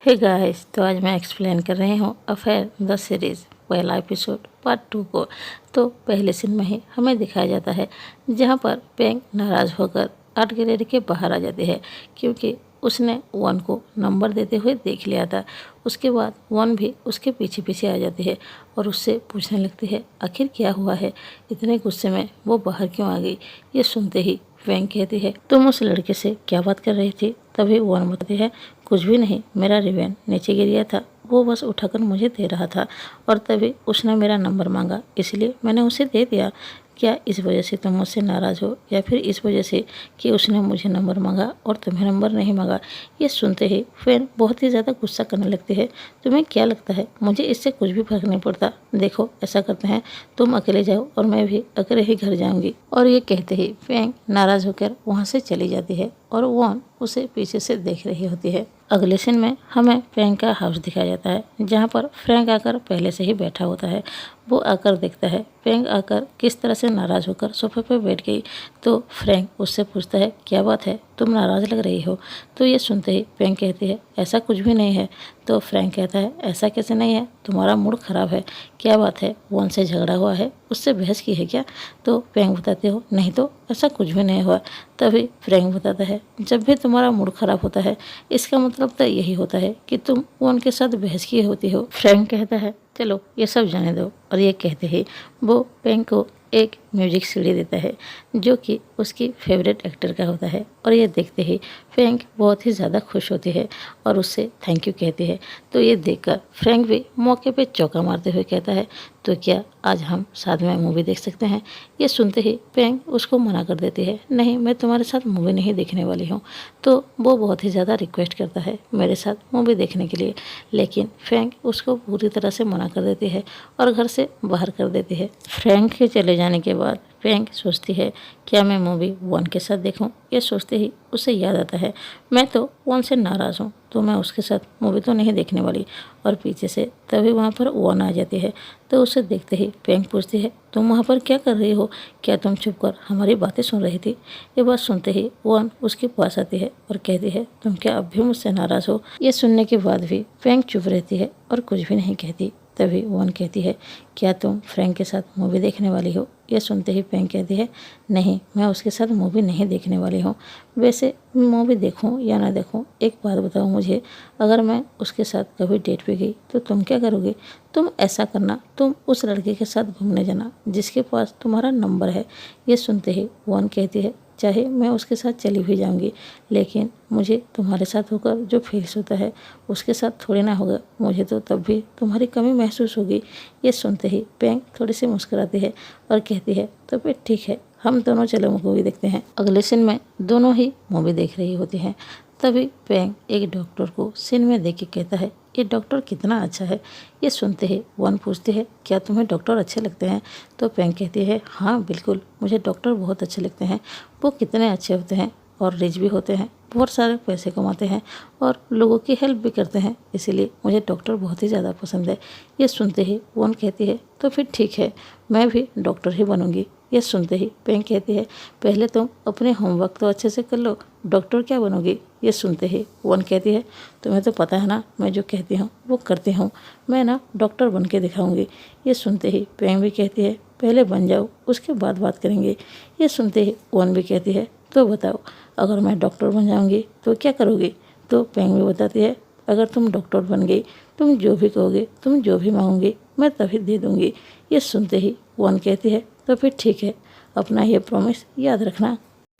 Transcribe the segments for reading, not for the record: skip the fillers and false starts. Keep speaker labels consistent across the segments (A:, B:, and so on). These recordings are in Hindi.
A: हे गाइस, तो आज मैं एक्सप्लेन कर रही हूँ अफेयर द सीरीज़ पहला एपिसोड पार्ट 2 को। तो पहले सीन में ही हमें दिखाया जाता है जहाँ पर पेंग नाराज़ होकर आर्ट गैलरी के बाहर आ जाती है क्योंकि उसने वन को नंबर देते हुए देख लिया था। उसके बाद वन भी उसके पीछे पीछे आ जाती है और उससे पूछने लगती है आखिर क्या हुआ है, इतने गुस्से में वो बाहर क्यों आ गई। ये सुनते ही वेंग कहती है तुम उस लड़के से क्या बात कर रही थी। तभी वन बताती है कुछ भी नहीं, मेरा रिवेन नीचे गिर गया था, वो बस उठाकर मुझे दे रहा था और तभी उसने मेरा नंबर मांगा इसलिए मैंने उसे दे दिया। क्या इस वजह से तुम मुझसे नाराज़ हो या फिर इस वजह से कि उसने मुझे नंबर मांगा और तुम्हें नंबर नहीं मांगा। ये सुनते ही फैन बहुत ही ज़्यादा गुस्सा करने लगती है। तुम्हें क्या लगता है मुझे इससे कुछ भी फर्क नहीं पड़ता। देखो ऐसा करते हैं, तुम अकेले जाओ और मैं भी अकेले ही घर जाऊंगी। और ये कहते ही फैंग नाराज़ होकर वहाँ से चली जाती है और वॉन उसे पीछे से देख रही होती है। अगले सीन में हमें फ्रैंक का हाउस दिखाया जाता है जहाँ पर फ्रैंक आकर पहले से ही बैठा होता है। वो आकर देखता है फ्रैंक आकर किस तरह से नाराज़ होकर सोफे पर बैठ गई। तो फ्रैंक उससे पूछता है क्या बात है, तुम नाराज़ लग रही हो। तो ये सुनते ही फ्रैंक कहती है ऐसा कुछ भी नहीं है। तो फ्रैंक कहता है ऐसा कैसे नहीं है, तुम्हारा मूड ख़राब है, क्या बात है, वॉन से झगड़ा हुआ है, उससे बहस की है क्या। तो फ्रैंक बताते हो नहीं तो ऐसा कुछ भी नहीं हुआ। तभी फ्रैंक बताता है जब भी तुम्हारा मूड ख़राब होता है इसका मतलब तो यही होता है कि तुम उनके साथ बहस किए होती हो। फ्रैंक कहता है चलो ये सब जाने दो। और ये कहते ही वो फ्रैंक को एक म्यूजिक सीडी देता है जो कि उसकी फेवरेट एक्टर का होता है। और ये देखते ही फ्रैंक बहुत ही ज़्यादा खुश होती है और उससे थैंक यू कहती है। तो ये देखकर फ्रैंक भी मौके पे चौका मारते हुए कहता है तो क्या आज हम साथ में मूवी देख सकते हैं। ये सुनते ही फ्रैंक उसको मना कर देती है नहीं, मैं तुम्हारे साथ मूवी नहीं देखने वाली हूँ। तो वो बहुत ही ज़्यादा रिक्वेस्ट करता है मेरे साथ मूवी देखने के लिए, लेकिन फ्रैंक उसको पूरी तरह से मना कर देती है और घर से बाहर कर देती है। फ्रैंक के चले जाने के बाद फ्रैंक सोचती है क्या मैं मूवी वन के साथ देखूं। ये सोचते ही उसे याद आता है मैं तो वन से नाराज़ हूँ तो मैं उसके साथ मूवी तो नहीं देखने वाली। और पीछे से तभी वहाँ पर वन आ जाती है। तो उसे देखते ही फ्रैंक पूछती है तुम वहाँ पर क्या कर रही हो, क्या तुम छुप कर हमारी बातें सुन रही थी। ये बात सुनते ही वन उसके पास आती है और कहती है तुम क्या अब भी मुझसे नाराज़ हो। ये सुनने के बाद भी फ्रैंक चुप रहती है और कुछ भी नहीं कहती। तभी वन कहती है क्या तुम फ्रैंक के साथ मूवी देखने वाली हो। यह सुनते ही फ्रैंक कहती है नहीं, मैं उसके साथ मूवी नहीं देखने वाली हूँ। वैसे मूवी देखूँ या ना देखूँ एक बात बताओ मुझे, अगर मैं उसके साथ कभी डेट पे गई तो तुम क्या करोगे। तुम ऐसा करना, तुम उस लड़के के साथ घूमने जाना जिसके पास तुम्हारा नंबर है। ये सुनते ही वन कहती है चाहे मैं उसके साथ चली भी जाऊंगी लेकिन मुझे तुम्हारे साथ होकर जो फील्स होता है उसके साथ थोड़ी ना होगा, मुझे तो तब भी तुम्हारी कमी महसूस होगी। ये सुनते ही फ्रैंक थोड़ी सी मुस्कुराती है और कहती है तो फिर ठीक है, हम दोनों चलो मूवी देखते हैं। अगले सीन में दोनों ही मूवी देख रही होती हैं। तभी फ्रैंक एक डॉक्टर को सीन में देख के कहता है ये डॉक्टर कितना अच्छा है। ये सुनते ही वन पूछती है क्या तुम्हें डॉक्टर अच्छे लगते हैं। तो फ्रैंक कहती है हाँ बिल्कुल, मुझे डॉक्टर बहुत अच्छे लगते हैं। वो कितने अच्छे होते हैं और रिच भी होते हैं, बहुत सारे पैसे कमाते हैं और लोगों की हेल्प भी करते हैं, इसीलिए मुझे डॉक्टर बहुत ही ज़्यादा पसंद है। ये सुनते ही वन कहती है तो फिर ठीक है, मैं भी डॉक्टर ही बनूंगी। ये सुनते ही फ्रैंक कहती है पहले तुम अपने होमवर्क तो अच्छे से कर लो, डॉक्टर क्या बनोगी। ये सुनते ही वन कहती है तुम्हें तो पता है ना मैं जो कहती हूँ वो करती हूँ, मैं ना डॉक्टर बन के दिखाऊंगी। ये सुनते ही फ्रैंक भी कहती है पहले बन जाओ उसके बाद बात करेंगे। ये सुनते ही वन भी कहती है तो बताओ अगर मैं डॉक्टर बन जाऊंगी तो क्या करोगी। तो फ्रैंक भी बताती है अगर तुम डॉक्टर बन गई, तुम जो भी कहोगे, तुम जो भी मांगोगी मैं तभी दे दूंगी। ये सुनते ही वन कहती है तो फिर ठीक है, अपना ये प्रॉमिस याद रखना।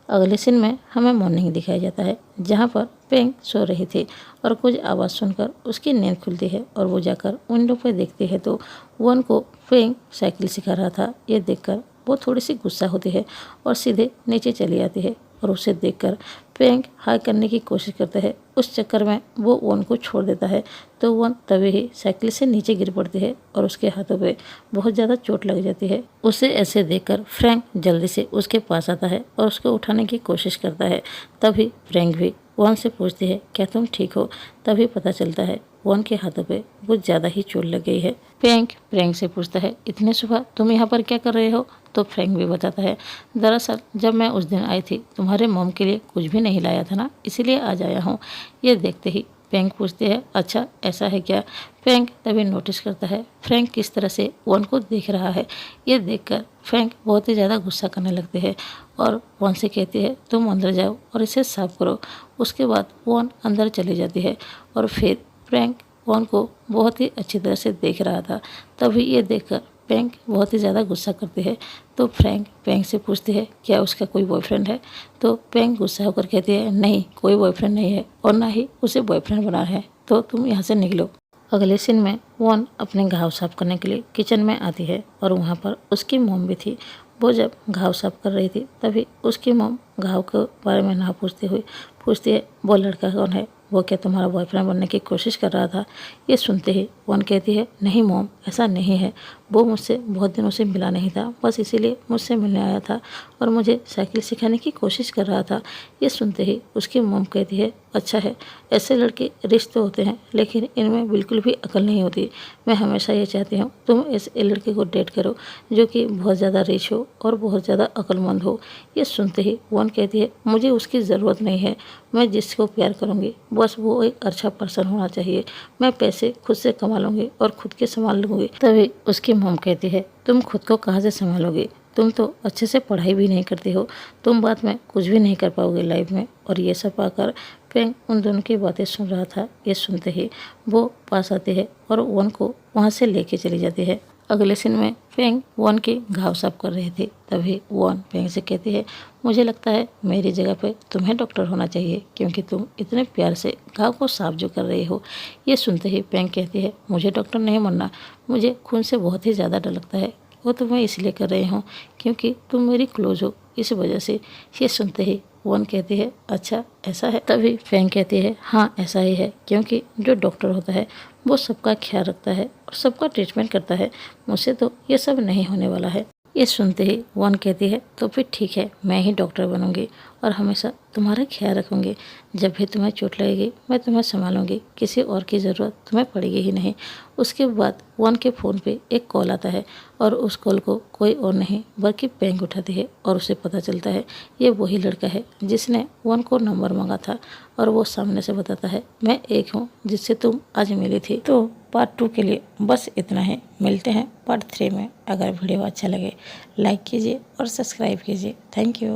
A: अगले सीन में हमें मॉर्निंग दिखाया जाता है जहाँ पर फ्रैंक सो रही थी और कुछ आवाज़ सुनकर उसकी नींद खुलती है और वो जाकर विंडो पर देखती है तो वन को फ्रैंक साइकिल सिखा रहा था। ये देखकर वो थोड़ी सी गुस्सा होती है और सीधे नीचे चली आती है और उसे देखकर फ्रैंक हाई करने की कोशिश करता है। उस चक्कर में वो वन को छोड़ देता है तो वन तभी ही साइकिल से नीचे गिर पड़ती है और उसके हाथों पे बहुत ज़्यादा चोट लग जाती है। उसे ऐसे देखकर फ्रैंक जल्दी से उसके पास आता है और उसको उठाने की कोशिश करता है। तभी फ्रैंक भी वन से पूछती है क्या तुम ठीक हो। तभी पता चलता है वन के हाथों पे कुछ ज़्यादा ही चोट लग गई है। फ्रैंक से पूछता है इतने सुबह तुम यहाँ पर क्या कर रहे हो। तो फ्रैंक भी बताता है दरअसल जब मैं उस दिन आई थी तुम्हारे मॉम के लिए कुछ भी नहीं लाया था ना, इसीलिए आज आया हूँ। ये देखते ही फ्रैंक पूछती है, अच्छा ऐसा है क्या। फ्रैंक तभी नोटिस करता है फ्रैंक किस तरह से वॉन को देख रहा है। ये देखकर फ्रैंक बहुत ही ज़्यादा गुस्सा करने लगते हैं और वॉन से कहती है, तुम अंदर जाओ और इसे साफ करो। उसके बाद वॉन अंदर चली जाती है और फिर फ्रैंक वॉन को बहुत ही अच्छी तरह से देख रहा था। तभी ये देखकर फ्रैंक बहुत ही ज़्यादा गुस्सा करती है। तो फ्रैंक से पूछती है, क्या उसका कोई बॉयफ्रेंड है। तो फ्रैंक गुस्सा होकर कहती है, नहीं कोई बॉयफ्रेंड नहीं है और ना ही उसे बॉयफ्रेंड बना है, तो तुम यहाँ से निकलो। अगले सीन में वॉन अपने घाव साफ करने के लिए किचन में आती है और वहाँ पर उसकी मॉम भी थी। वो जब घाव साफ कर रही थी तभी उसकी मॉम घाव के बारे में ना पूछते हुए पूछती है, वो लड़का कौन है, वो क्या तुम्हारा बॉयफ्रेंड बनने की कोशिश कर रहा था। ये सुनते ही वॉन कहती है, नहीं मॉम ऐसा नहीं है, वो मुझसे बहुत दिनों से मिला नहीं था, बस इसीलिए मुझसे मिलने आया था और मुझे साइकिल सिखाने की कोशिश कर रहा था। ये सुनते ही उसकी मॉम कहती है, अच्छा है, ऐसे लड़के रिश्ते होते हैं लेकिन इनमें बिल्कुल भी अकल नहीं होती। मैं हमेशा ये चाहती हूँ तुम ऐसे लड़के को डेट करो जो कि बहुत ज़्यादा रिच हो और बहुत ज़्यादा अक्लमंद हो। ये सुनते ही वॉन कहती है, मुझे उसकी ज़रूरत नहीं है, मैं जिसको प्यार करूँगी बस वो एक अच्छा पर्सन होना चाहिए। मैं पैसे खुद से कमा लूँगी और खुद के संभाल लूँगी। तभी उसकी मॉम कहती है, तुम खुद को कहाँ से संभालोगी, तुम तो अच्छे से पढ़ाई भी नहीं करती हो, तुम बाद में कुछ भी नहीं कर पाओगे लाइफ में। और ये सब पाकर फ्रैंक उन दोनों की बातें सुन रहा था। ये सुनते ही वो पास आती है और वॉन को वहाँ से लेके चली जाती है। अगले सीन में फ्रैंक वॉन के घाव साफ कर रही थी। तभी वॉन फ्रैंक से कहती है, मुझे लगता है मेरी जगह पे तुम्हें डॉक्टर होना चाहिए क्योंकि तुम इतने प्यार से घाव को साफ जो कर रही हो। ये सुनते ही फ्रैंक कहती है, मुझे डॉक्टर नहीं बनना, मुझे खून से बहुत ही ज़्यादा डर लगता है। वो तो मैं इसलिए कर रही हूँ क्योंकि तुम मेरी क्लोज हो, इस वजह से। ये सुनते ही वॉन कहती है, अच्छा ऐसा है। तभी फ्रैंक कहती है, हाँ ऐसा ही है, क्योंकि जो डॉक्टर होता है वो सबका ख्याल रखता है और सबका ट्रीटमेंट करता है, मुझसे तो ये सब नहीं होने वाला है। ये सुनते ही वॉन कहती है, तो फिर ठीक है, मैं ही डॉक्टर बनूंगी और हमेशा तुम्हारा ख्याल रखूंगी। जब भी तुम्हें चोट लगेगी मैं तुम्हें संभालूंगी, किसी और की ज़रूरत तुम्हें पड़ेगी ही नहीं। उसके बाद वॉन के फ़ोन पे एक कॉल आता है और उस कॉल को कोई और नहीं बल्कि फ्रैंक उठाती है और उसे पता चलता है ये वही लड़का है जिसने वॉन को नंबर मांगा था। और वो सामने से बताता है, मैं एक हूँ जिससे तुम आज मिली थी। तो पार्ट 2 के लिए बस इतना है, मिलते हैं पार्ट 3 में। अगर वीडियो अच्छा लगे लाइक कीजिए और सब्सक्राइब कीजिए। Thank you.